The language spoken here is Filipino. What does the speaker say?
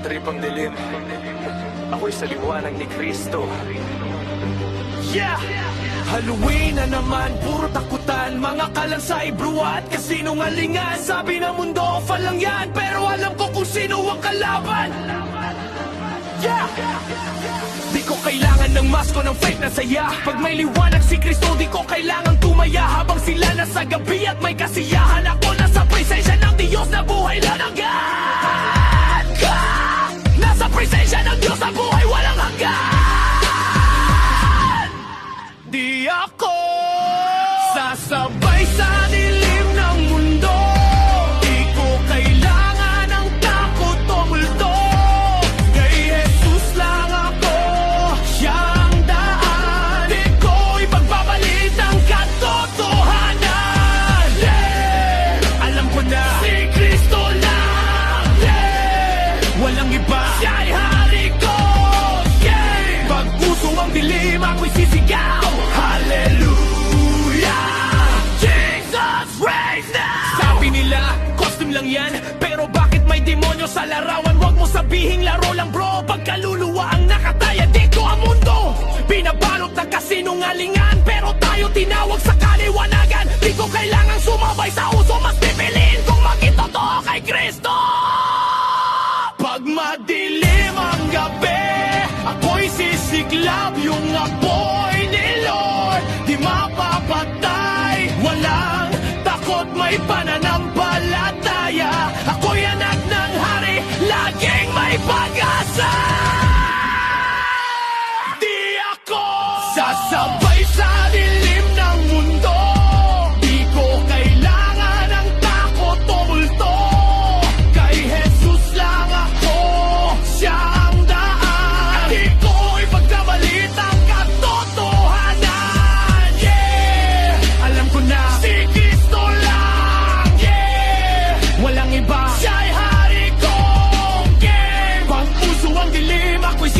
trip ang dilim. Ako'y sa liwanag ni Kristo. Yeah! Halloween na naman, puro takutan. Mga kalansay, bruwa at kasinungalingan. Sabi ng mundo, fall lang yan, pero alam ko kung sino ang kalaban. Yeah! Di ko kailangan ng masko ng fake na saya. Pag may liwanag si Kristo, di ko kailangan tumaya. Habang sila nasa gabi at may kasiyahan, ako nasa presensya ng Diyos na buhay lang hanggan. Nasa presensya ng Diyos na buhay walang hanggan. Di ako sasabay sa dilim ng mundo. Di ko kailangan ng takot o multo. Kay Jesus lang ako, siya ang daan. Di ko ipagbabalit ang katotohanan. Yeah! Alam ko na si Kristo lang. Yeah! Walang iba, siya'y hari ko. Yeah! Pag puso ang dilim, ako'y sisigaw. Hallelujah! Jesus reigns now! Sabi nila, costume lang yan. Pero bakit may demonyo sa larawan? Huwag mo sabihing laro lang bro. Pagkaluluwa ang nakataya dito ang mundo. Binabalot ng kasinungalingan, pero tayo tinawag sa kaliwanagan. Di ko kailangang sumabay sa uso, mas pipiliin kong maging totoo kay Kristo. Pag madilim ang gabi, ako'y sisiklab yung apoy ni Lord. Di mapapatay, walang takot, may pananampalataya. Ako'y anak ng hari, laging may pag-asa. Di ako sasabay sa dilim ng mundo. Di ko kailangan ng takot o multo. Kay Jesus lang ako, siya ang daan. Di ko ipagkabalit ang katotohanan. Yeah! Alam ko na si Kristo lang. Yeah! Walang iba, siya'y hari ko. Yeah! Pag puso ang dilim, ako'y